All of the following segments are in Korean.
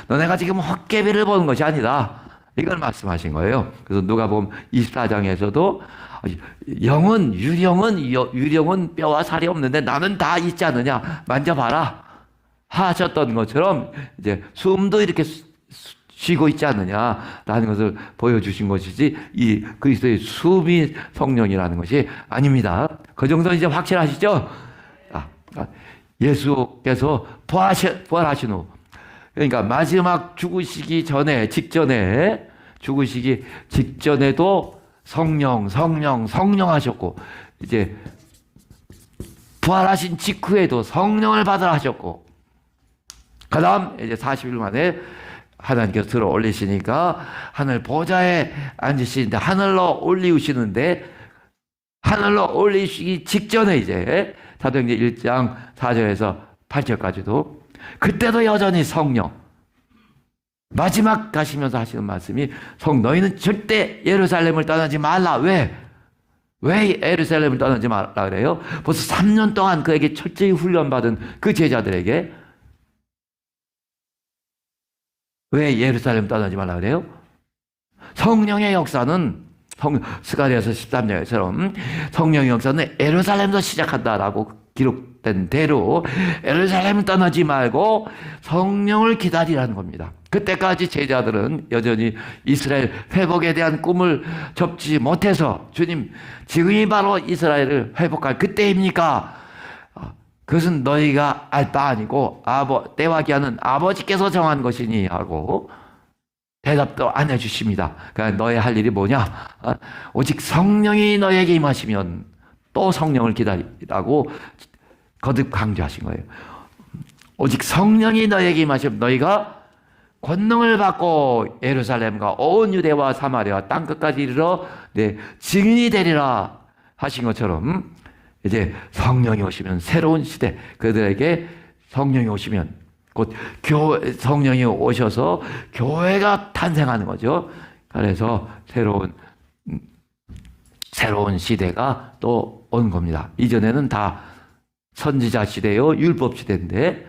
너네가 지금 헛개비를 보는 것이 아니다. 이걸 말씀하신 거예요. 그래서 누가복음 24장에서도 유령은 뼈와 살이 없는데 나는 다 있지 않느냐, 만져봐라 하셨던 것처럼 이제 숨도 이렇게 쉬고 있지 않느냐라는 것을 보여주신 것이지, 이 그리스도의 숨이 성령이라는 것이 아닙니다. 그 정도는 이제 확실하시죠? 예수께서 부활하신 후, 그러니까 마지막 죽으시기 직전에도 성령 하셨고, 이제 부활하신 직후에도 성령을 받으라 하셨고, 그 다음 이제 40일 만에 하나님께서 들어 올리시니까 하늘 보좌에 앉으시는데, 하늘로 올리시기 직전에 이제 사도행전 1장 4절에서 8절까지도, 그때도 여전히 성령, 마지막 가시면서 하시는 말씀이 너희는 절대 예루살렘을 떠나지 말라. 왜 예루살렘을 떠나지 말라 그래요? 벌써 3년 동안 그에게 철저히 훈련받은 그 제자들에게 왜 예루살렘 떠나지 말라 그래요? 성령의 역사는 스가랴서 13장처럼 성령의 역사는 예루살렘에서 시작한다라고 기록된 대로 예루살렘을 떠나지 말고 성령을 기다리라는 겁니다. 그때까지 제자들은 여전히 이스라엘 회복에 대한 꿈을 접지 못해서, 주님 지금이 바로 이스라엘을 회복할 그때입니까? 그것은 너희가 알 바 아니고 때와 기한은 아버지께서 정한 것이니 하고 대답도 안 해주십니다. 그러니까 너희 할 일이 뭐냐? 오직 성령이 너에게 임하시면 또 성령을 기다리라고 거듭 강조하신 거예요. 오직 성령이 너에게 임하시면 너희가 권능을 받고 예루살렘과 온 유대와 사마리아 땅끝까지 이르러 내 증인이 되리라 하신 것처럼, 이제 성령이 오시면 새로운 시대, 그들에게 성령이 오시면 곧 성령이 오셔서 교회가 탄생하는 거죠. 그래서 새로운 시대가 또 온 겁니다. 이전에는 다 선지자 시대요, 율법 시대인데,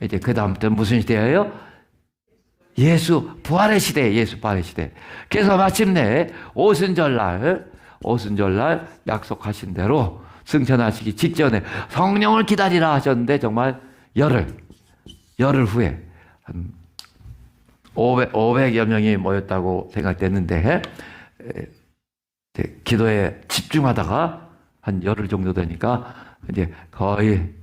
이제 그 다음부터 무슨 시대예요? 예수 부활의 시대. 그래서 마침내 오순절날 약속하신 대로 승천하시기 직전에 성령을 기다리라 하셨는데, 정말 열흘 후에 한 500여 명이 모였다고 생각됐는데, 기도에 집중하다가 한 열흘 정도 되니까 이제 거의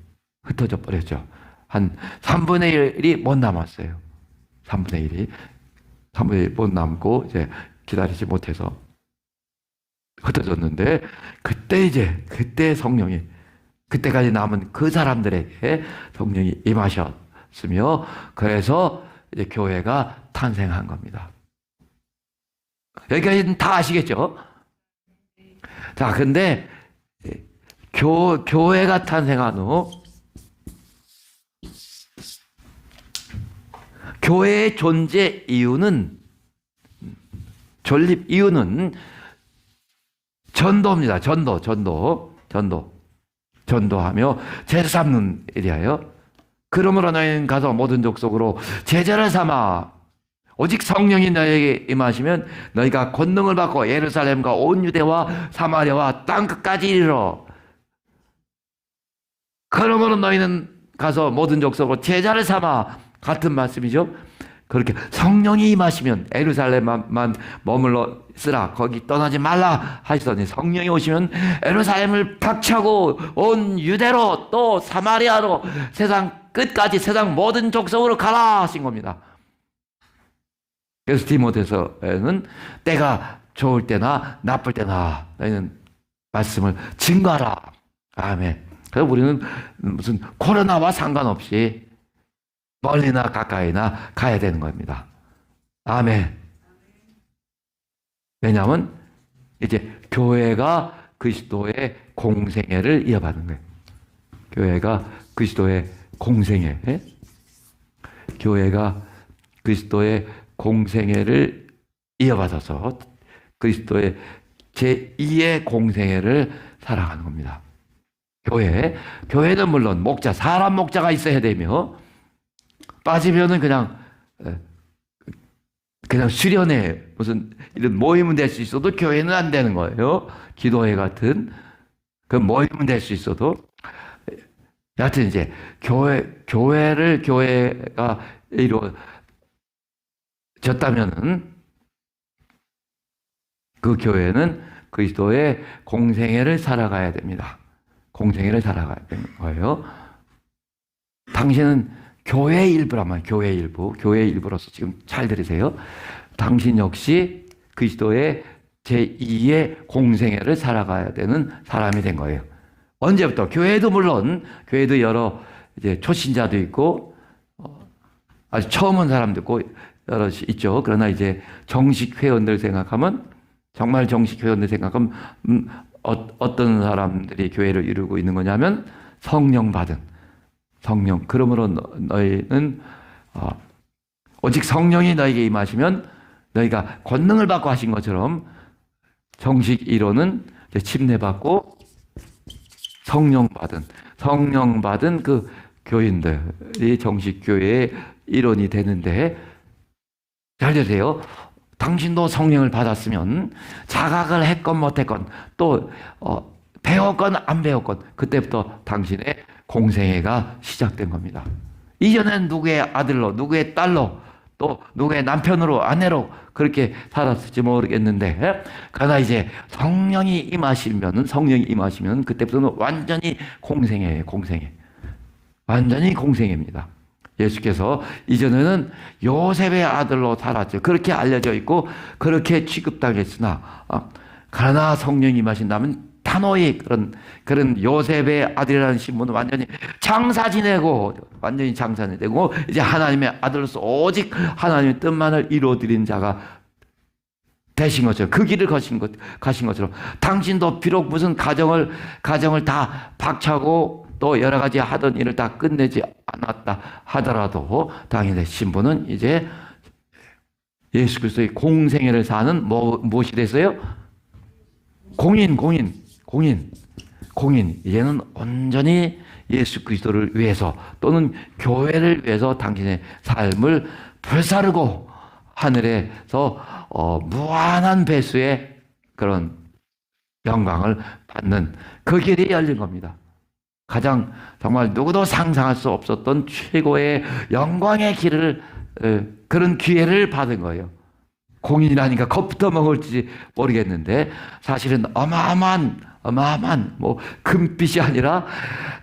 흩어져 버렸죠. 한 3분의 1이 못 남았어요. 3분의 1이 못 남고 이제 기다리지 못해서 흩어졌는데, 그때 성령이, 그때까지 남은 그 사람들에게 성령이 임하셨으며, 그래서 이제 교회가 탄생한 겁니다. 여기까지는 다 아시겠죠? 자, 근데 교회가 탄생한 후 교회의 존재 이유는, 존립 이유는 전도입니다. 전도하며 제자 삼는 일이에요. 그러므로 너희는 가서 모든 족속으로 제자를 삼아 오직 성령이 너희에게 임하시면 너희가 권능을 받고 예루살렘과 온 유대와 사마리아와 땅끝까지 이르러. 그러므로 너희는 가서 모든 족속으로 제자를 삼아, 같은 말씀이죠. 그렇게 성령이 임하시면 예루살렘만 머물러 있으라, 거기 떠나지 말라 하시더니, 성령이 오시면 예루살렘을 박차고 온 유대로 또 사마리아로 세상 끝까지, 세상 모든 족속으로 가라 하신 겁니다. 그래서 디모데서에는 때가 좋을 때나 나쁠 때나 너희는 말씀을 증거하라. 아멘. 그래서 우리는 무슨 코로나와 상관없이 멀리나 가까이나 가야 되는 겁니다. 아멘. 왜냐하면 이제 교회가 그리스도의 공생애를 이어받는 거예요. 교회가 그리스도의 공생애, 교회가 그리스도의 공생애를 이어받아서 그리스도의 제2의 공생애를 살아가는 겁니다. 교회는 물론 사람 목자가 있어야 되며, 빠지면은 그냥 그냥 수련회 무슨 이런 모임은 될 수 있어도 교회는 안 되는 거예요. 기도회 같은 그 모임은 될 수 있어도 여하튼 이제 교회가 이루어졌다면은 그 교회는 그리스도의 공생애를 살아가야 됩니다. 공생애를 살아가야 되는 거예요. 당신은 교회의 일부라면 교회의 일부, 교회의 일부로서 지금 잘 들으세요. 당신 역시 그리스도의 제2의 공생애를 살아가야 되는 사람이 된 거예요. 언제부터? 교회도 물론 교회도 여러 이제 초신자도 있고 아주 처음 온 사람도 있고 여럿이 있죠. 그러나 이제 정식 회원들 생각하면 정말 정식 회원들 생각하면 어떤 사람들이 교회를 이루고 있는 거냐면 성령 받은 성령. 그러므로 너희는 오직 성령이 너에게 임하시면 너희가 권능을 받고 하신 것처럼 정식 이론은 침례받고 성령 받은 그 교인들이 정식 교회의 일원이 되는데 잘 되세요. 당신도 성령을 받았으면 자각을 했건 못했건 또 배웠건 안 배웠건 그때부터 당신의 공생애가 시작된 겁니다. 이전엔 누구의 아들로 누구의 딸로 또 누구의 남편으로 아내로 그렇게 살았을지 모르겠는데 그러나 이제 성령이 임하시면 그때부터는 완전히 공생애예요. 공생애. 완전히 공생애입니다. 예수께서 이전에는 요셉의 아들로 살았죠. 그렇게 알려져 있고 그렇게 취급당했으나 그러나 성령이 임하신다면 단호히 그런 요셉의 아들이라는 신분은 완전히 장사 지내고 이제 하나님의 아들로서 오직 하나님의 뜻만을 이루어드린 자가 되신 것처럼 그 길을 가신 것처럼 당신도 비록 무슨 가정을 다 박차고 또 여러 가지 하던 일을 다 끝내지 않았다 하더라도 당신의 신분은 이제 예수 그리스도의 공생애를 사는 무엇이 됐어요? 공인. 이제는 온전히 예수 그리스도를 위해서 또는 교회를 위해서 당신의 삶을 불사르고 하늘에서 무한한 배수의 그런 영광을 받는 그 길이 열린 겁니다. 가장 정말 누구도 상상할 수 없었던 최고의 영광의 길을 그런 기회를 받은 거예요. 공인이라니까 겁부터 먹을지 모르겠는데 사실은 어마어마한 뭐 금빛이 아니라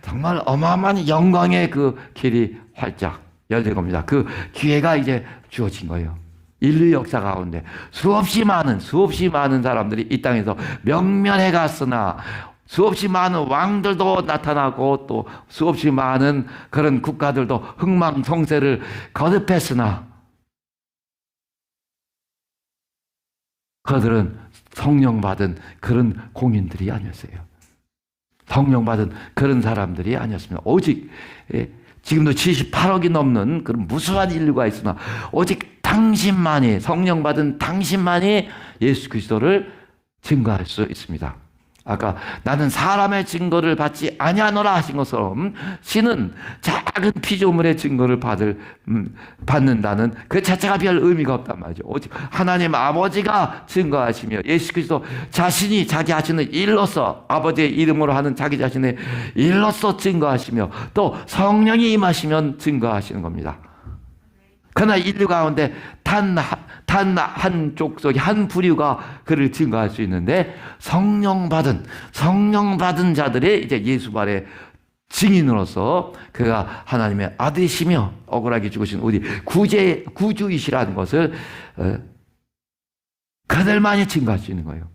정말 어마어마한 영광의 그 길이 활짝 열린 겁니다. 그 기회가 이제 주어진 거예요. 인류 역사 가운데 수없이 많은 사람들이 이 땅에서 명면해 갔으나 수없이 많은 왕들도 나타나고 또 수없이 많은 그런 국가들도 흥망성쇠를 거듭했으나 그들은 성령 받은 그런 공인들이 아니었어요. 성령 받은 그런 사람들이 아니었습니다. 오직 지금도 78억이 넘는 그런 무수한 인류가 있으나 오직 당신만이 성령 받은 당신만이 예수 그리스도를 증거할 수 있습니다. 아까 나는 사람의 증거를 받지 아니하노라 하신 것처럼 신은 작은 피조물의 증거를 받는다는 그 자체가 별 의미가 없단 말이죠. 오직 하나님 아버지가 증거하시며 예수 그리스도 자신이 자기 자신의 일로서 아버지의 이름으로 하는 자기 자신의 일로서 증거하시며 또 성령이 임하시면 증거하시는 겁니다. 그러나 인류 가운데 단 한 족속이 한 부류가 그를 증거할 수 있는데 성령 받은 자들의 이제 예수 발의 증인으로서 그가 하나님의 아들이시며 억울하게 죽으신 우리 구주이시라는 것을 그들만이 증거할 수 있는 거예요.